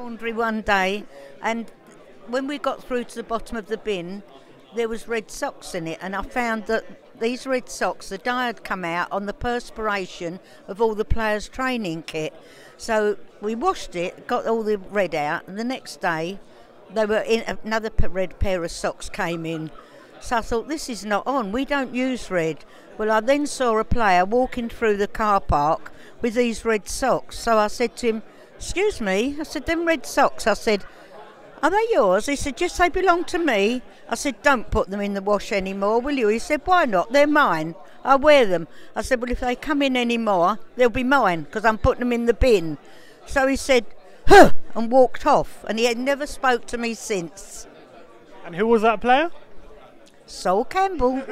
laundry one day, and when we got through to the bottom of the bin, there was red socks in it, and I found that these red socks, the dye had come out on the perspiration of all the players' training kit. So we washed it, got all the red out, and the next day they were in, another red pair of socks came in. So I thought, this is not on, we don't use red. Well, I then saw a player walking through the car park with these red socks. So I said to him, excuse me, I said, them red socks, I said, are they yours? He said, yes, they belong to me. I said, don't put them in the wash anymore, will you? He said, why not? They're mine. I wear them. I said, well, if they come in anymore, they'll be mine because I'm putting them in the bin. So he said, huh, and walked off. And he had never spoke to me since. And who was that player? Sol Campbell.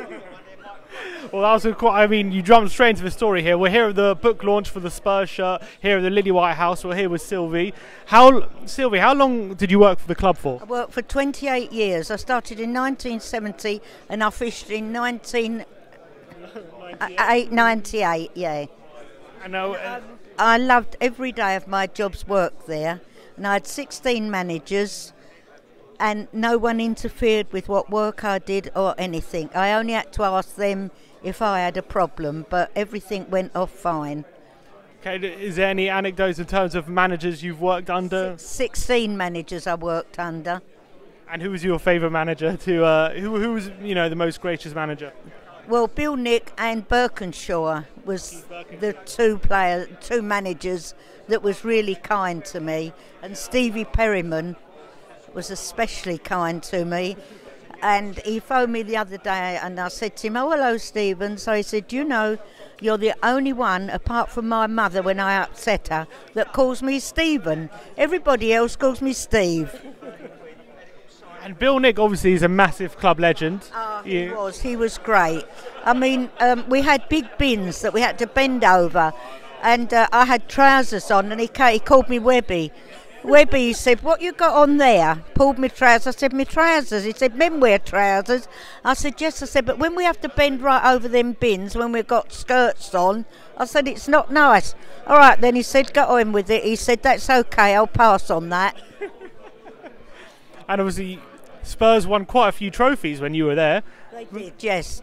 Well, that was quite. I mean, you jumped straight into the story here. We're here at the book launch for the Spurs shirt here at the Lily White House. We're here with Sylvie. Sylvie, how long did you work for the club for? I worked for 28 years. I started in 1970 and I finished in 1998. Yeah. I know. I loved every day of my job's work there, and I had 16 managers. And no one interfered with what work I did or anything. I only had to ask them if I had a problem, but everything went off fine. Okay, is there any anecdotes in terms of managers you've worked under? 16 managers I worked under. And who was your favourite manager? Who was the most gracious manager? Well, Bill Nick and Birkinshaw was the two managers that was really kind to me, and Stevie Perryman was especially kind to me, and he phoned me the other day and I said to him, oh, hello Stephen. So he said, you know, you're the only one apart from my mother when I upset her that calls me Stephen. Everybody else calls me Steve. And Bill Nick obviously is a massive club legend. Oh, he was great. I mean, we had big bins that we had to bend over, and I had trousers on, and he called me Webby. Webby, he said, what you got on there? Pulled me trousers. I said, me trousers. He said, men wear trousers. I said, yes. I said, but when we have to bend right over them bins, when we've got skirts on, I said, it's not nice. All right, then he said, go on with it. He said, that's okay, I'll pass on that. And obviously, Spurs won quite a few trophies when you were there. They did, yes.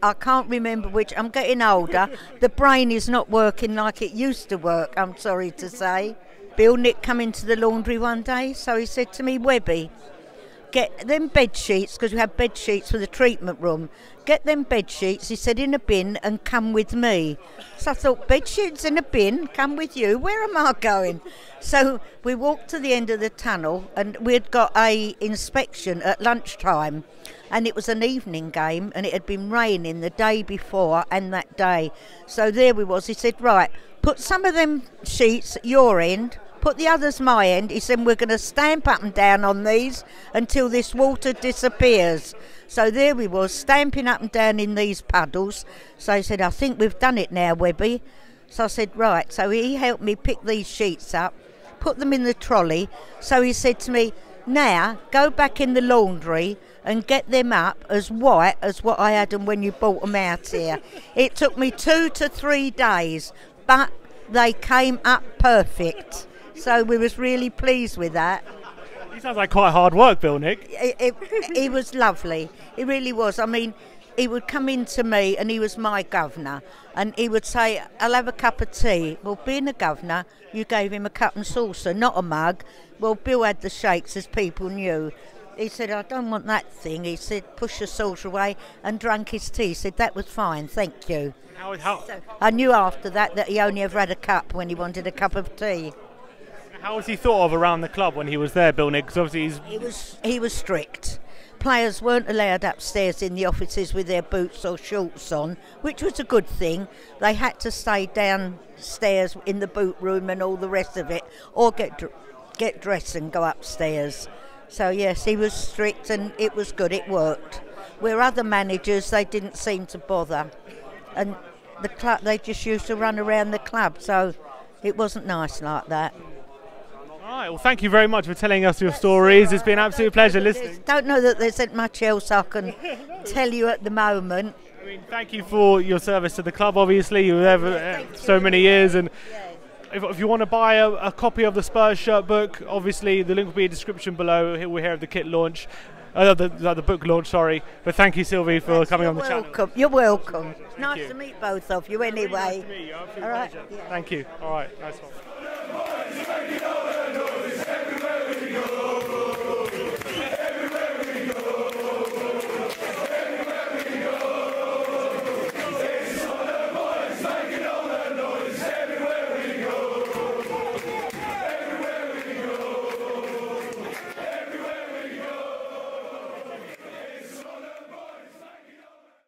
I can't remember which. I'm getting older. The brain is not working like it used to work, I'm sorry to say. Bill Nick come into the laundry one day, so he said to me, Webby, get them bed sheets, because we have bed sheets for the treatment room, get them bed sheets, he said, in a bin and come with me. So I thought, bed sheets in a bin, come with you, where am I going? So we walked to the end of the tunnel, and we'd got a inspection at lunchtime, and it was an evening game, and it had been raining the day before and that day. So there we was. He said, right, put some of them sheets at your end, put the others my end. He said, we're going to stamp up and down on these until this water disappears. So there we was, stamping up and down in these puddles. So he said, I think we've done it now, Webby. So I said, right. So he helped me pick these sheets up, put them in the trolley. So he said to me, now go back in the laundry and get them up as white as what I had them when you brought them out here. It took me 2 to 3 days, but they came up perfect. So we was really pleased with that. He sounds like quite hard work, Bill Nick. He was lovely. He really was. I mean, he would come in to me and he was my governor, and he would say, I'll have a cup of tea. Well, being a governor, you gave him a cup and saucer, not a mug. Well, Bill had the shakes, as people knew. He said, I don't want that thing. He said, push the saucer away, and drank his tea. He said, that was fine, thank you. So I knew after that he only ever had a cup when he wanted a cup of tea. How was he thought of around the club when he was there, Bill Nick? Because obviously he was strict. Players weren't allowed upstairs in the offices with their boots or shorts on, which was a good thing. They had to stay downstairs in the boot room and all the rest of it, or get dressed and go upstairs. So yes, he was strict, and it was good, it worked. Where other managers, they didn't seem to bother. And the club, they just used to run around the club, so it wasn't nice like that. All right, well, thank you very much for telling us your stories. It's been an absolute pleasure listening. Don't know that there's much else I can tell you at the moment. I mean, thank you for your service to the club, obviously. You were there for so many years, and if you want to buy a copy of the Spurs shirt book, obviously the link will be in the description below. We're here at the kit launch, the book launch, sorry. But thank you, Sylvie, for coming on the channel. You're welcome. Nice to meet both of you anyway. Nice to meet you. All right. Thank you. All right, nice one.